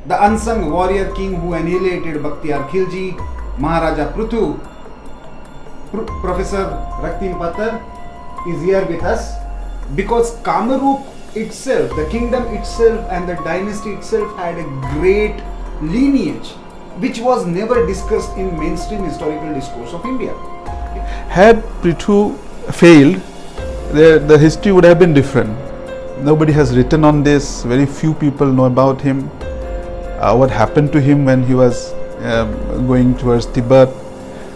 the unsung warrior king who annihilated Bakhtiar Khilji, Maharaja Prithu, Professor Raktim Patar is here with us because Kamrup itself, the kingdom itself and the dynasty itself had a great lineage which was never discussed in mainstream historical discourse of India. Had Prithu failed, the history would have been different. Nobody has written on this, very few people know about him, what happened to him when he was going towards Tibet.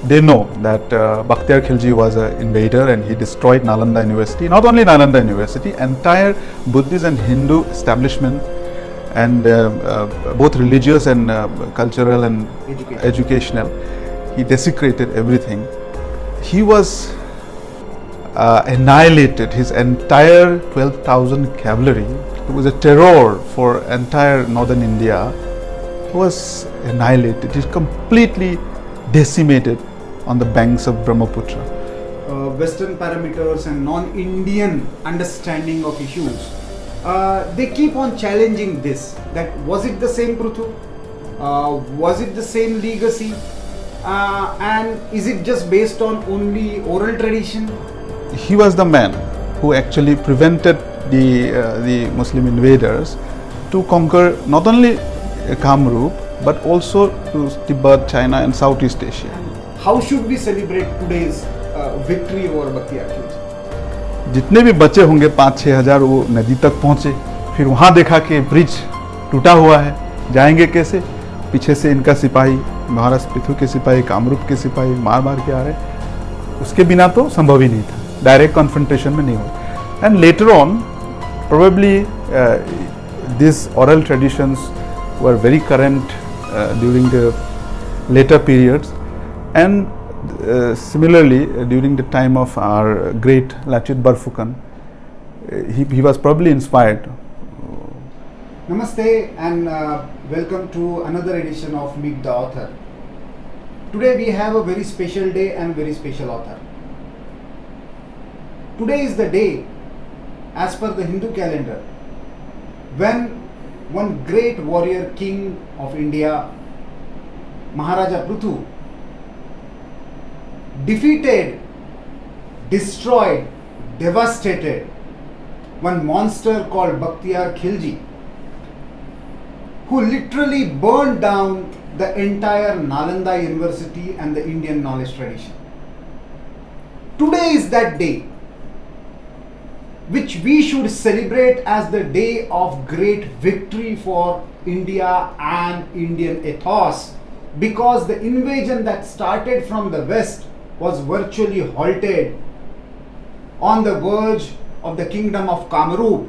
They know that Bakhtiar Khilji was an invader and he destroyed Nalanda University. Not only Nalanda University, entire Buddhist and Hindu establishment and both religious and cultural and educational. He desecrated everything. He was annihilated. His entire 12,000 cavalry, it was a terror for entire northern India, was annihilated. It completely decimated on the banks of Brahmaputra. Western parameters and non-Indian understanding of issues, they keep on challenging this, that was it the same Prithu? Was it the same legacy? And is it just based on only oral tradition? He was the man who actually prevented the Muslim invaders to conquer not only Kamrup but also to Tibet, China and Southeast Asia. How should we celebrate today's victory over Bakhtiar Khilji? जितने भी बचे होंगे 5-6 हज़ार वो नदी तक पहुँचे, फिर वहाँ देखा कि ब्रिज टूटा हुआ है, जाएंगे कैसे? पीछे से इनका सिपाही, महाराज पृथु के सिपाही, कामरूप के सिपाही मार मार के आ रहे, उसके बिना तो संभव ही नहीं था, डायरेक्ट कॉन्फ्रंटेशन में नहीं हुआ. And later on probably these oral traditions were very current during the later periods, and similarly during the time of our great Lachit Barphukan, he was probably inspired. Namaste and welcome to another edition of Meet the Author. Today we have a very special day and very special author. Today is the day, as per the Hindu calendar, when one great warrior king of India, Maharaja Prithu, defeated, destroyed, devastated one monster called Bakhtiar Khilji, who literally burned down the entire Nalanda University and the Indian knowledge tradition. Today is that day which we should celebrate as the day of great victory for India and Indian ethos, because the invasion that started from the west was virtually halted on the verge of the kingdom of Kamrup,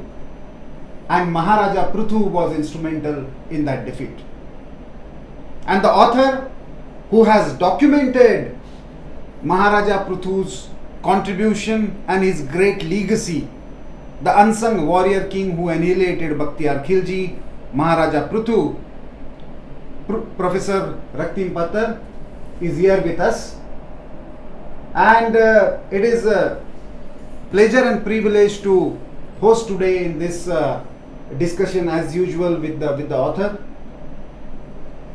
and Maharaja Prithu was instrumental in that defeat. And the author who has documented Maharaja Prithu's contribution and his great legacy, the unsung warrior king who annihilated Bakhtiar Khilji, Maharaja Prithu, Professor Raktim Patar is here with us, and it is a pleasure and privilege to host today in this discussion as usual with the author.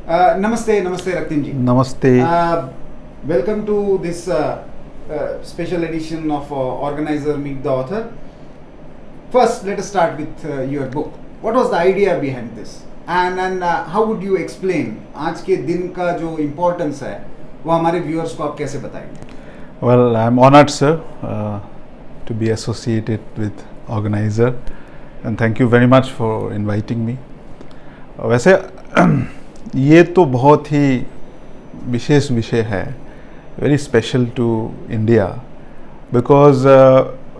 Namaste Raktim ji. Namaste. Welcome to this special edition of Organiser Meet the Author. First, let us start with your book. What was the idea behind this? And how would you explain आज के दिन का जो importance है वो हमारे viewers को आप कैसे बताएंगे? Well, I'm honored, sir, to be associated with Organiser, and thank you very much for inviting me. वैसे ये तो बहुत ही विशेष विषय है, very special to India, because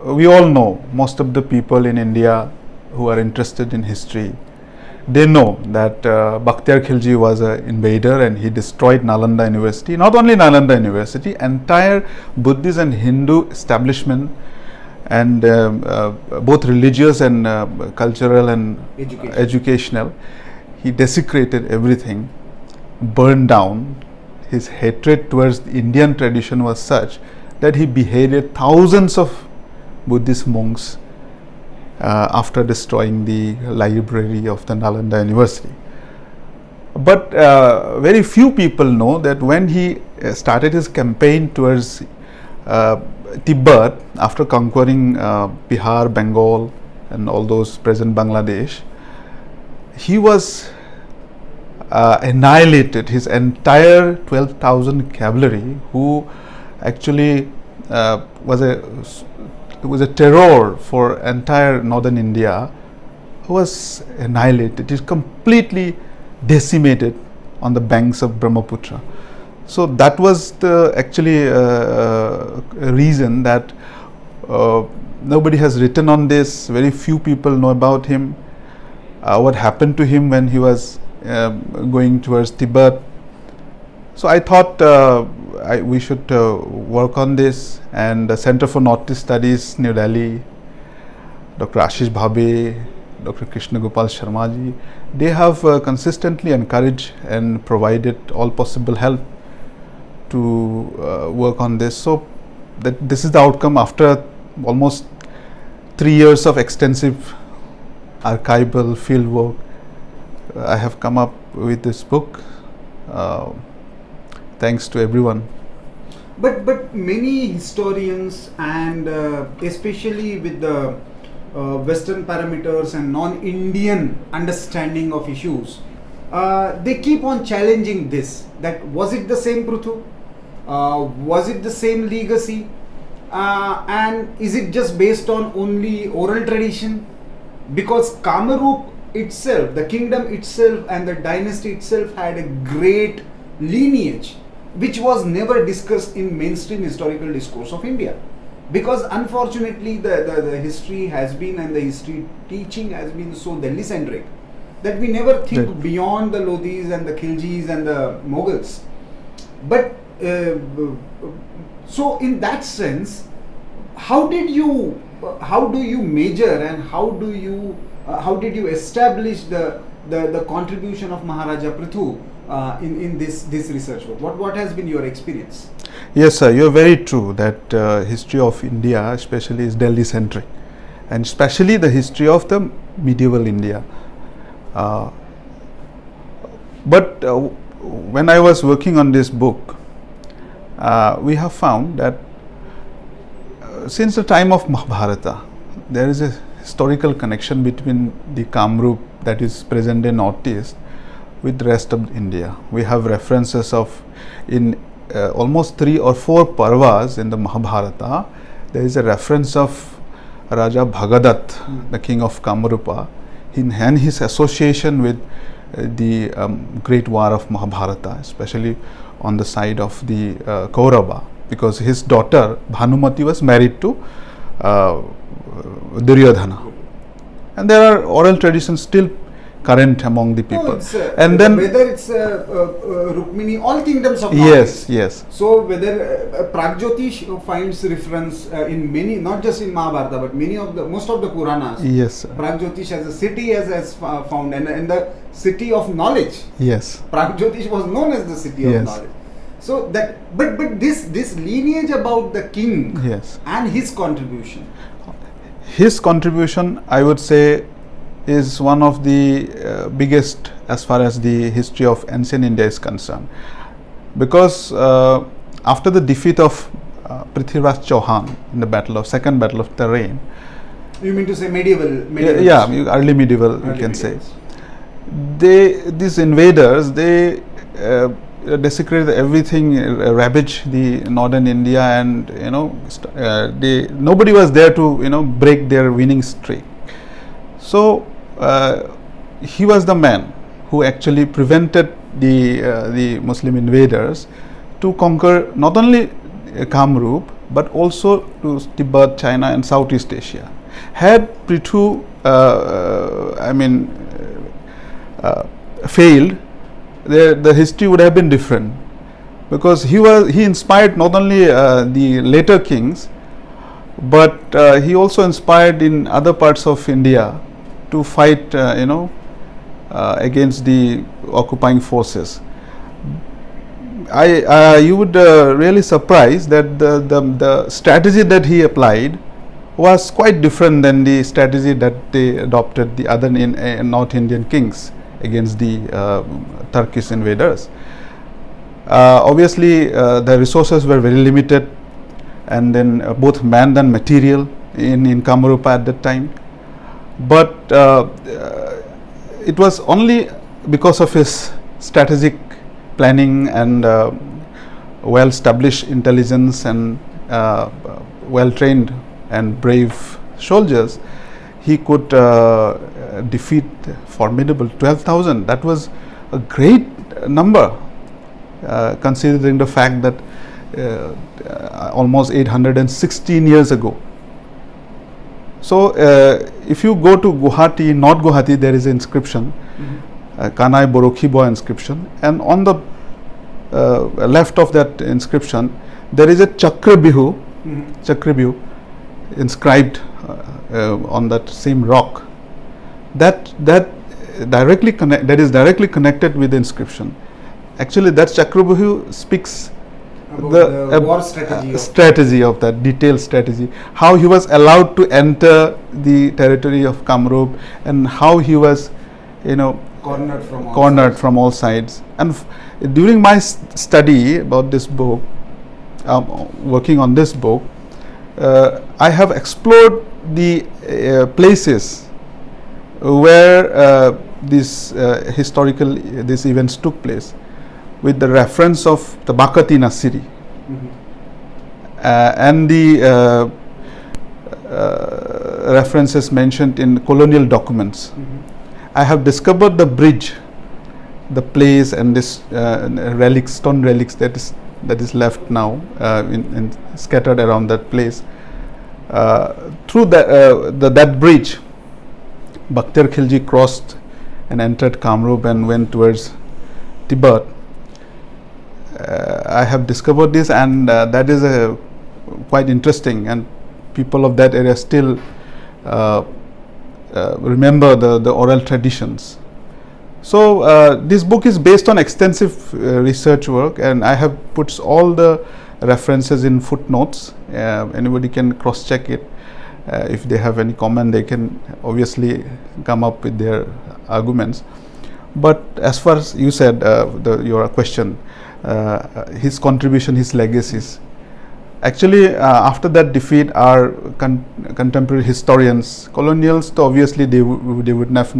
we all know, most of the people in India who are interested in history, they know that Bakhtiar Khilji was an invader and he destroyed Nalanda University. Not only Nalanda University, entire Buddhist and Hindu establishment and both religious and cultural and educational. He desecrated everything, burned down. His hatred towards the Indian tradition was such that he beheaded thousands of Buddhist monks after destroying the library of the Nalanda University. But very few people know that when he started his campaign towards Tibet after conquering Bihar, Bengal, and all those present Bangladesh, he was annihilated. His entire 12,000 cavalry, who actually was a terror for entire northern India, was annihilated. It is completely decimated on the banks of Brahmaputra. So that was the actually reason that nobody has written on this. Very few people know about him. What happened to him when he was going towards Tibet. So I thought we should work on this, and the Center for Northeast Studies, New Delhi, Dr. Ashish Bhabe, Dr. Krishna Gopal Sharma ji, they have consistently encouraged and provided all possible help to work on this. So that this is the outcome after almost 3 years of extensive archival field work. I have come up with this book. Thanks to everyone. But many historians, and especially with the Western parameters and non-Indian understanding of issues, they keep on challenging this. That was it the same Prithu? Was it the same legacy? And is it just based on only oral tradition? Because Kamarup itself, the kingdom itself and the dynasty itself had a great lineage which was never discussed in mainstream historical discourse of India. Because unfortunately the history has been, and the history teaching has been so Delhi centric, that we never think beyond the Lodhis and the Khiljis and the Mughals. But so in that sense, how do you measure, and how did you establish the contribution of Maharaja Prithu in this research work? What has been your experience? Yes, sir, you are very true that history of India especially is Delhi centric, and especially the history of the medieval India. But when I was working on this book, we have found that since the time of Mahabharata, there is a historical connection between the Kamrup that is present in Northeast with the rest of India. We have references of in almost 3 or 4 parvas in the Mahabharata. There is a reference of Raja Bhagadat, the king of Kamrupa, and his association with the great war of Mahabharata, especially on the side of the Kaurava, because his daughter Bhanumati was married to Duryodhana, and there are oral traditions still current among the people. No, and then whether it's Rukmini, all kingdoms of yes. So whether Pragjyotish finds reference in many, not just in Mahabharata, but most of the Puranas. Yes. Pragjyotish as a city has found, and the city of knowledge. Yes. Pragjyotish was known as the city of knowledge. So that, but this lineage about the king, and his contribution. His contribution, I would say, is one of the biggest as far as the history of ancient India is concerned, because after the defeat of Prithviraj Chauhan in the second battle of Tarain. You mean to say medieval? Yeah, early medieval, you can say. These invaders, they desecrated everything, ravaged the northern India, and nobody was there to break their winning streak. So he was the man who actually prevented the Muslim invaders to conquer not only Kamrup but also to Tibet, China, and Southeast Asia. Had Prithu failed, the history would have been different, because he inspired not only the later kings, but he also inspired in other parts of India to fight against the occupying forces. You would really surprised that the strategy that he applied was quite different than the strategy that they adopted, the other North Indian kings against the Turkish invaders. Obviously, the resources were very limited, and then both man and material in Kamrupa at that time. But it was only because of his strategic planning and well-established intelligence and well-trained and brave soldiers, he could defeat formidable 12,000. That was a great number, considering the fact that almost 816 years ago. So, if you go to Guwahati, North Guwahati, there is an inscription, Kanai Borokhibo inscription, and on the left of that inscription, there is a Chakrabihu, Chakrabihu inscribed on that same rock. That is directly connected with the inscription. Actually, that Chakrabihu speaks about the war strategy of that, detailed strategy, how he was allowed to enter the territory of Kamrup, and how he was, cornered from all sides. And during my study about this book, working on this book, I have explored the places where these events took place, with the reference of the Bakati Nasiri and the references mentioned in colonial documents. I have discovered the bridge, the place, and this stone relics that is left now scattered around that place. Through that bridge, Bakhtiar Khilji crossed and entered Kamrup and went towards Tibet. I have discovered this, and that is quite interesting, and people of that area still remember the oral traditions. So this book is based on extensive research work, and I have put all the references in footnotes. Anybody can cross-check it. If they have any comment, they can obviously come up with their arguments. But as far as you said, your question, his contribution, his legacies. Actually, after that defeat, our contemporary historians, colonials, so obviously they would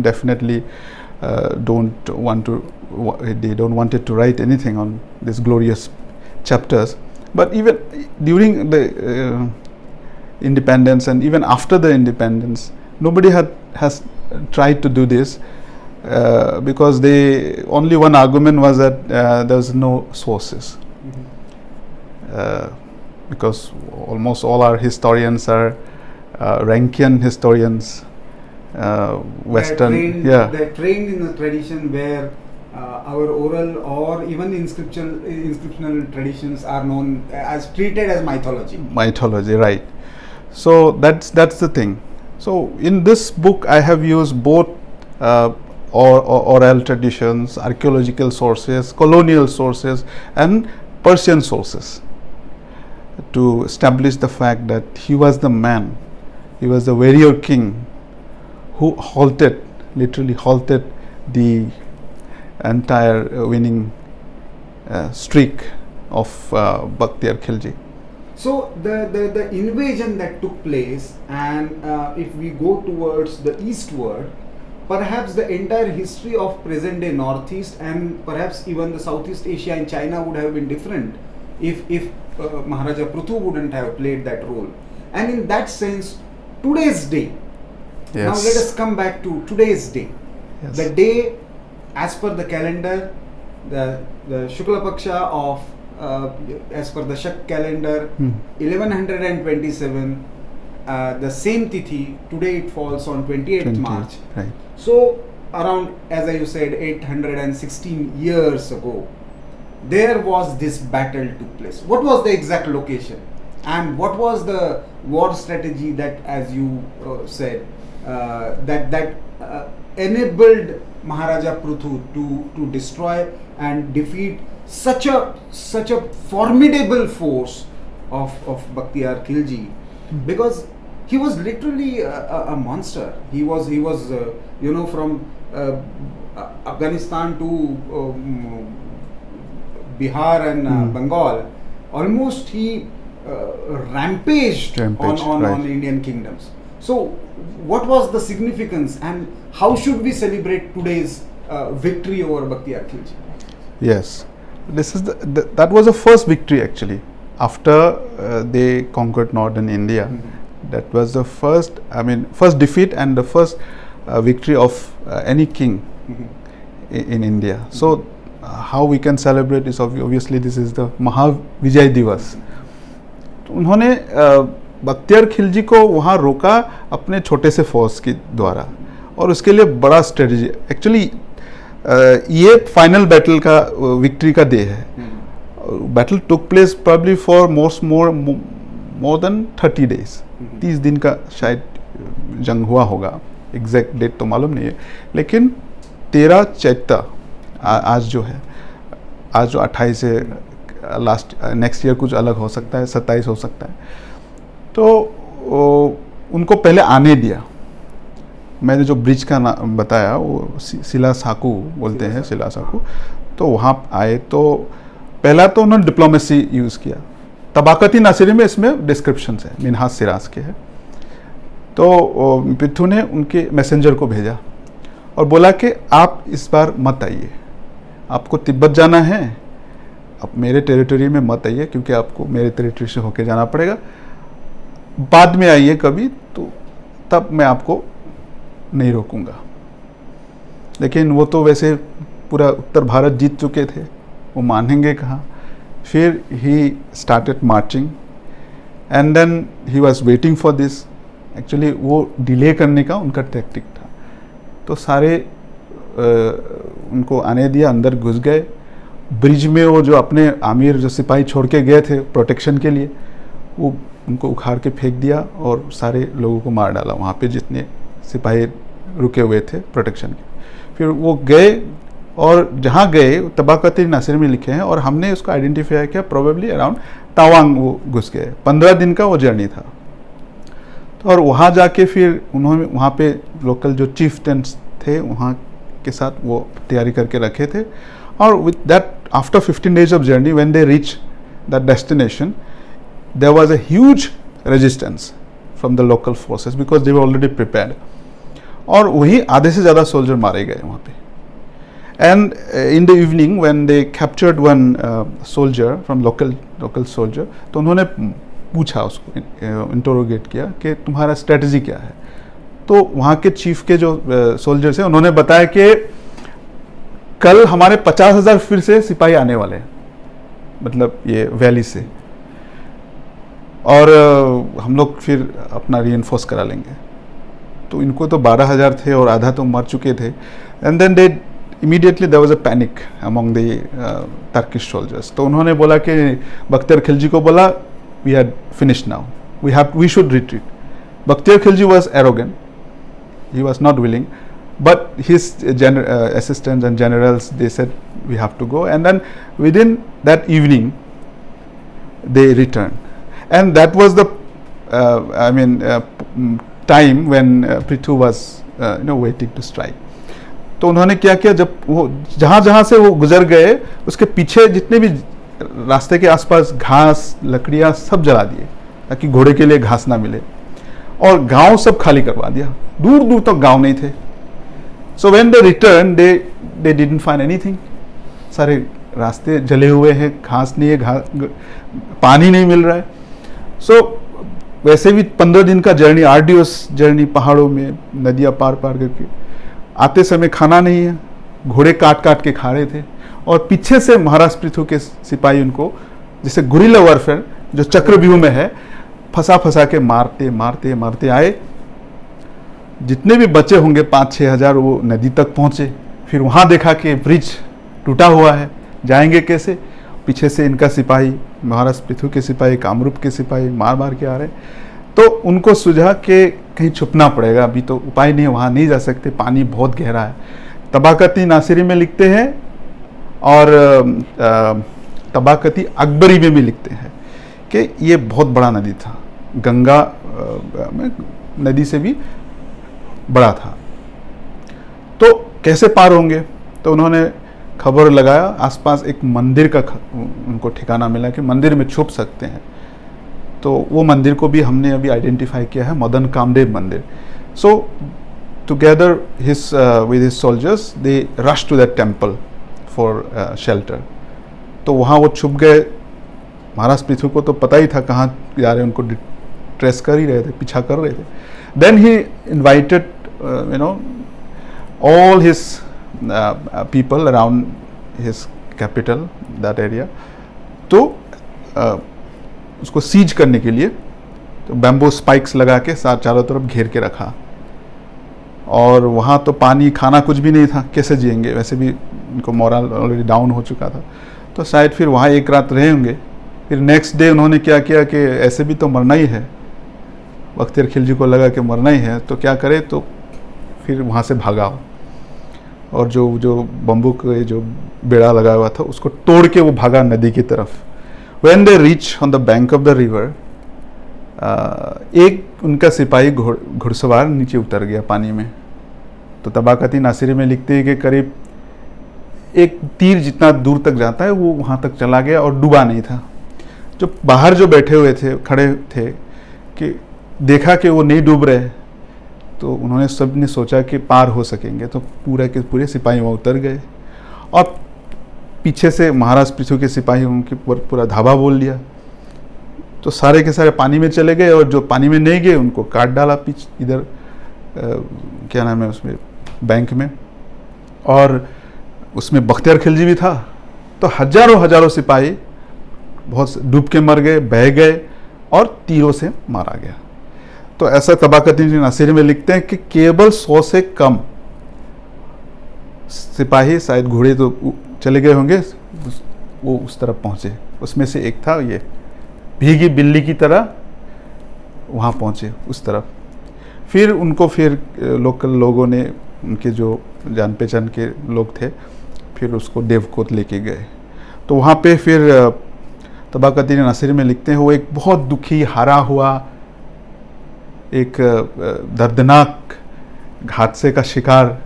definitely don't wanted to write anything on these glorious chapters. But even during the independence and even after the independence, nobody has tried to do this. Because only one argument was that there was no sources, because almost all our historians are Rankian historians, Western. They're trained in a tradition where our oral or even inscriptional traditions are treated as mythology. Mythology, right? So that's the thing. So in this book, I have used both oral traditions, archaeological sources, colonial sources, and Persian sources to establish the fact that he was the man, he was the warrior king who literally halted the entire winning streak of Bakhtiar Khilji. So the invasion that took place, and if we go towards the eastward, perhaps the entire history of present day Northeast and perhaps even the Southeast Asia and China would have been different if Maharaja Prithu wouldn't have played that role. And in that sense, today's day, now let us come back to today's day. Yes. The day, as per the calendar, the Shukla Paksha of as per the Shak calendar, 1127, the same Tithi, today it falls on 28th March. Right. So around, as I said, 816 years ago, there was this battle took place. What was the exact location? And what was the war strategy that, as you said, that enabled Maharaja Prithu to destroy and defeat such a formidable force of Bakhtiar Khilji? Because he was literally a monster. He was from Afghanistan to Bihar and Bengal, almost he rampaged on right. Indian kingdoms. So what was the significance, and how should we celebrate today's victory over Bakhtiyar Khilji? Yes, this is that was the first victory actually after they conquered northern India. That was the first, first defeat and the first victory of any king in India. So how we can celebrate is obviously this is the Mahavijay Divas. तो उन्होंने बख्तियार खिलजी को वहाँ रोका अपने छोटे से force के द्वारा, और उसके लिए बड़ा स्ट्रेटजी एक्चुअली ये फाइनल बैटल का विक्ट्री का डे है. Battle took place probably for more than 30 days. 30 दिन का शायद जंग हुआ होगा, एग्जैक्ट डेट तो मालूम नहीं है, लेकिन 13 चैत्र आज जो है, आज जो 28 है, लास्ट नेक्स्ट ईयर कुछ अलग हो सकता है, 27 हो सकता है. तो उनको पहले आने दिया. मैंने जो ब्रिज का नाम बताया वो सिला साकू बोलते हैं, सिला साकू. तो वहाँ आए तो पहला तो उन्होंने डिप्लोमेसी यूज़ किया. तबाकती नासिरी में इसमें डिस्क्रिप्शंस है, मिन्हाज सिराज के है. तो पिट्ठू ने उनके मैसेंजर को भेजा और बोला कि आप इस बार मत आइए, आपको तिब्बत जाना है, आप मेरे टेरिटरी में मत आइए क्योंकि आपको मेरे टेरिटरी से होके जाना पड़ेगा. बाद में आइए कभी, तो तब मैं आपको नहीं रोकूंगा. लेकिन वो तो वैसे पूरा उत्तर भारत जीत चुके थे, वो मानेंगे कहाँ. फिर he started marching and then he was waiting for this. Actually वो डिले करने का उनका टैक्टिक था. तो सारे उनको आने दिया, अंदर घुस गए. ब्रिज में वो जो अपने आमिर जो सिपाही छोड़ के गए थे प्रोटेक्शन के लिए, वो उनको उखाड़ के फेंक दिया और सारे लोगों को मार डाला वहाँ पे जितने सिपाही रुके हुए थे प्रोटेक्शन के. फिर वो गए और जहाँ गए तबाकती नासिर में लिखे हैं, और हमने उसको आइडेंटिफाई किया प्रोबेबली अराउंड तवांग वो घुस गए. 15 दिन का वो जर्नी था. तो और वहाँ जाके फिर उन्होंने वहाँ पे लोकल जो चीफ्टेंस थे वहाँ के साथ वो तैयारी करके रखे थे. और with that after 15 days of journey when they reach that destination, there was a huge resistance from the local forces because they were already prepared. और वही आधे से ज़्यादा सोल्जर मारे गए वहाँ पे. And in the evening when they captured one soldier from local soldier, तो उन्होंने पूछा उसको, इंटरोगेट किया कि तुम्हारा स्ट्रेटजी क्या है. तो वहाँ के चीफ के जो सोल्जर्स हैं उन्होंने बताया कि कल हमारे 50,000 फिर से सिपाही आने वाले हैं, मतलब ये वैली से, और हम लोग फिर अपना रीइंफोर्स करा लेंगे. तो इनको तो 12,000 थे और आधा तो मर चुके थे. And then they immediately there was a panic among the Turkish soldiers. तो उन्होंने बोला कि बख्तियार खिलजी को बोला, we are finished now, we should retreat. Bakhtiyar Khilji was arrogant, he was not willing, but his assistants and generals, they said we have to go. And then within that evening they returned, and that was the time when Prithu was waiting to strike. तो उन्होंने क्या किया, जब वो जहाँ से वो गुजर गए उसके पीछे जितने भी रास्ते के आसपास घास लकड़ियाँ सब जला दिए ताकि घोड़े के लिए घास ना मिले, और गांव सब खाली करवा दिया. दूर दूर तक गांव नहीं थे. So when they return they didn't find anything. सारे रास्ते जले हुए हैं, घास नहीं है, पानी नहीं मिल रहा है. सो वैसे भी 15 दिन का जर्नी, आर्डियस जर्नी, पहाड़ों में नदियाँ पार पार करके आते समय खाना नहीं है, घोड़े काट काट के खा रहे थे. और पीछे से महाराज पृथु के सिपाही उनको जैसे गुरिल्ला वॉरफेयर जो चक्रव्यूह में है फंसा फंसा के मारते मारते मारते आए. जितने भी बचे होंगे 5-6 हज़ार वो नदी तक पहुँचे. फिर वहाँ देखा कि ब्रिज टूटा हुआ है, जाएंगे कैसे. पीछे से इनका सिपाही, महाराज पृथु के सिपाही, कामरूप के सिपाही मार मार के आ रहे. तो उनको सुझा कि कहीं छुपना पड़ेगा, अभी तो उपाय नहीं है, वहाँ नहीं जा सकते, पानी बहुत गहरा है. तबाकती नासिरी में लिखते हैं और तबाकती अकबरी में भी लिखते हैं कि ये बहुत बड़ा नदी था, गंगा नदी से भी बड़ा था. तो कैसे पार होंगे? तो उन्होंने खबर लगाया, आसपास एक मंदिर का उनको ठिकाना मिला कि मंदिर में छुप सकते हैं। तो वो मंदिर को भी हमने अभी आइडेंटिफाई किया है, मदन कामदेव मंदिर। सो together with his soldiers they rushed to that temple for shelter। तो वहाँ वो छुप गए। महाराज पृथ्वी को तो पता ही था कहाँ जा रहे हैं, उनको ट्रेस कर ही रहे थे, पीछा कर रहे थे। Then he invited all his people around his capital, that area, तो उसको सीज करने के लिए तो बैम्बू स्पाइक्स लगा के चारों तरफ घेर के रखा। और वहाँ तो पानी खाना कुछ भी नहीं था, कैसे जिएंगे? वैसे भी उनको मोरल ऑलरेडी डाउन हो चुका था। तो शायद फिर वहाँ एक रात रहे होंगे। फिर नेक्स्ट डे उन्होंने क्या किया कि ऐसे भी तो मरना ही है, बख्तियार खिलजी को लगा कि मरना ही है, तो क्या करे, तो फिर वहाँ से भागा। और जो बम्बू के जो बेड़ा लगा हुआ था उसको तोड़ के वो भागा नदी की तरफ। When they reach on the bank of the river, एक उनका सिपाही घुड़सवार नीचे उतर गया पानी में। तो तबाकती नासिरी में लिखते हैं कि करीब एक तीर जितना दूर तक जाता है वो वहाँ तक चला गया और डूबा नहीं था। जो बाहर जो बैठे हुए थे, खड़े थे, कि देखा कि वो नहीं डूब रहे, तो उन्होंने सब ने सोचा कि पार हो सकेंगे। तो पूरे के पूरे सिपाही वहाँ उतर गए और पीछे से महाराज पृथ्वी के सिपाही उनके पूरा धावा बोल लिया। तो सारे के सारे पानी में चले गए, और जो पानी में नहीं गए उनको काट डाला पीछे इधर क्या नाम है उसमें, बैंक में। और उसमें बख्तियार खिलजी भी था। तो हजारों सिपाही बहुत डूब के मर गए, बह गए और तीरों से मारा गया। तो ऐसा तबाकती नासिर में लिखते हैं कि केवल 100 से कम सिपाही, शायद घोड़े तो चले गए होंगे, वो उस तरफ पहुंचे। उसमें से एक था ये, भीगी बिल्ली की तरह वहाँ पहुँचे उस तरफ। फिर उनको लोकल लोगों ने, उनके जो जान पहचान के लोग थे, फिर उसको देवकोट लेके गए। तो वहाँ पे फिर तबाकती नासिर में लिखते हैं वो एक बहुत दुखी, हारा हुआ, एक दर्दनाक हादसे का शिकार,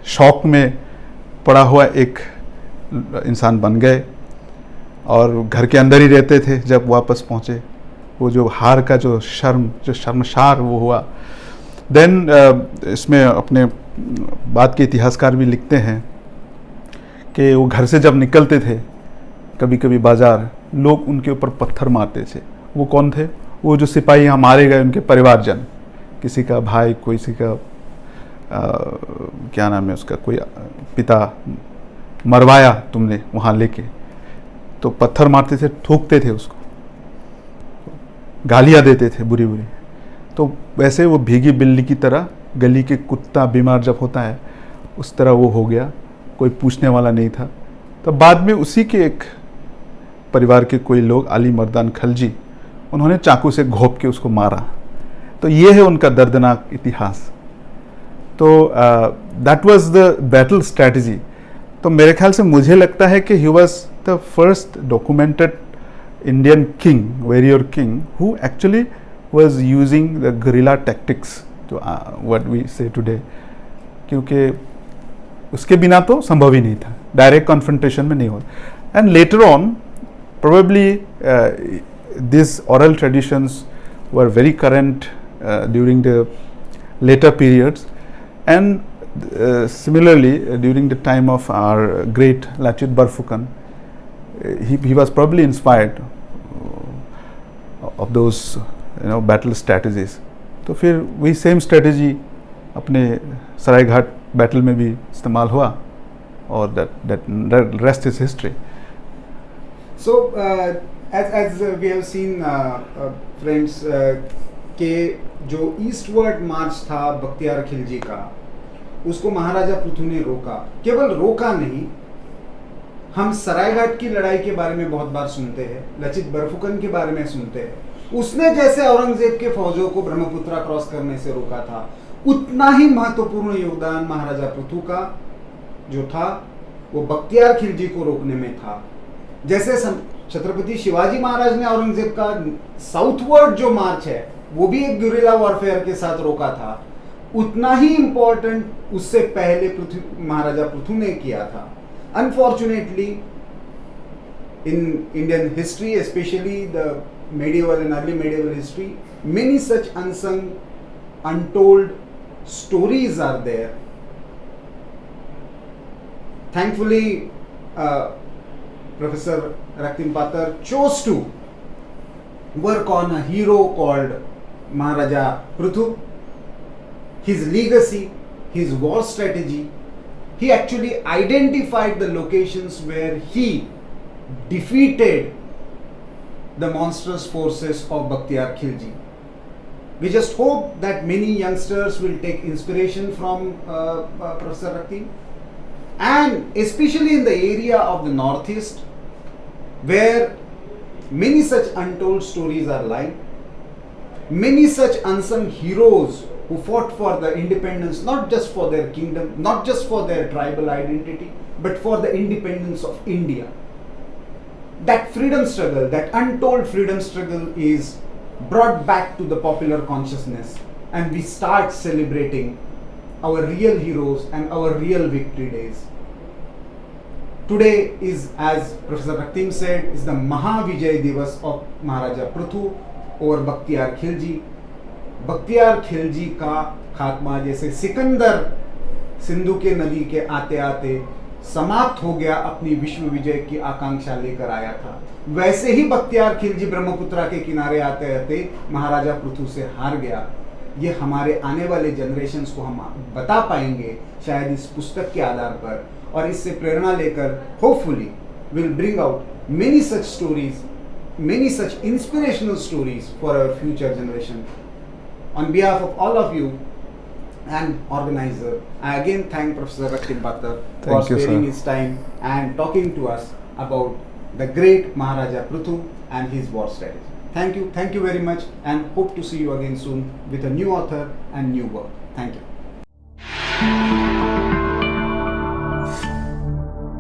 शौक में पड़ा हुआ एक इंसान बन गए। और घर के अंदर ही रहते थे। जब वापस पहुँचे, वो जो हार का जो शर्मसार वो हुआ। देन इसमें अपने बात के इतिहासकार भी लिखते हैं कि वो घर से जब निकलते थे, कभी कभी बाजार, लोग उनके ऊपर पत्थर मारते थे। वो कौन थे? वो जो सिपाही यहाँ मारे गए, उनके परिवारजन, किसी का भाई, किसी का क्या नाम है उसका, कोई पिता मरवाया तुमने वहाँ लेके, तो पत्थर मारते थे, थूकते थे उसको, गालियाँ देते थे बुरी बुरी। तो वैसे वो भीगी बिल्ली की तरह, गली के कुत्ता बीमार जब होता है उस तरह वो हो गया, कोई पूछने वाला नहीं था। तो बाद में उसी के एक परिवार के कोई लोग, अली मर्दान खलजी, उन्होंने चाकू से घोंप के उसको मारा। तो ये है उनका दर्दनाक इतिहास। तो that was the battle strategy. तो मेरे ख्याल से मुझे लगता है कि he was the first documented Indian king, warrior king, who actually was using the guerrilla tactics, तो व्हाट वी से टुडे। क्योंकि उसके बिना तो संभव ही नहीं था, डायरेक्ट कॉन्फ्रंटेशन में नहीं होता। And later on probably these oral traditions were very current during the later periods, and similarly during the time of our great Lachit Barphukan, he was probably inspired of those battle strategies. तो फिर वही same strategy अपने Saraighat battle में भी इस्तेमाल हुआ, और that rest is history. So as we have seen friends, के जो ईस्टवर्ड मार्च था बख्तियार खिलजी का, उसको महाराजा पृथु ने रोका। केवल रोका नहीं, हम सरायघाट की लड़ाई के बारे में बहुत बार सुनते हैं, लचित बरफुकन के बारे में सुनते हैं। उसने जैसे औरंगजेब के फौजों को ब्रह्मपुत्रा क्रॉस करने से रोका था, उतना ही महत्वपूर्ण योगदान महाराजा पृथु का जो था वो बख्तियार खिलजी को रोकने में था। जैसे छत्रपति शिवाजी महाराज ने औरंगजेब का साउथवर्ड जो मार्च है वो भी एक गुरिल्ला वॉरफेयर के साथ रोका था, उतना ही इम्पोर्टेंट उससे पहले महाराजा पृथु ने किया था. Unfortunately, in Indian history, especially the medieval and early medieval history, many such unsung, untold stories are there. Thankfully, Professor Raktim Patar chose to work on a hero called Maharaja Prithu. His legacy, his war strategy, he actually identified the locations where he defeated the monstrous forces of Bakhtiyar Khilji. We just hope that many youngsters will take inspiration from Professor Raktim, and especially in the area of the northeast, where many such untold stories are lying, many such unsung heroes who fought for the independence, not just for their kingdom, not just for their tribal identity, but for the independence of India. That freedom struggle, that untold freedom struggle is brought back to the popular consciousness, and we start celebrating our real heroes and our real victory days. Today is, as Professor Raktim said, is the Mahavijay Divas of Maharaja Prithu over Bakhtiyar Khilji. Bakhtiyar Khilji का खात्मा जैसे सिकंदर सिंधु के नदी के आते आते समाप्त हो गया, अपनी विश्व विजय की आकांक्षा लेकर आया था, वैसे ही बख्तियार खिलजी ब्रह्मपुत्रा के किनारे आते आते महाराजा पृथु से हार गया. ये हमारे आने वाले जनरेशन्स को हम बता पाएंगे शायद इस पुस्तक के आधार पर, और इससे प्रेरणा लेकर hopefully will bring out many such stories, many such inspirational stories for our future generation. On behalf of all of you and Organiser, I again thank Professor Raktim Patar for sparing his time and talking to us about the great Maharaja Prithu and his war strategy. Thank you very much, and hope to see you again soon with a new author and new work. Thank you.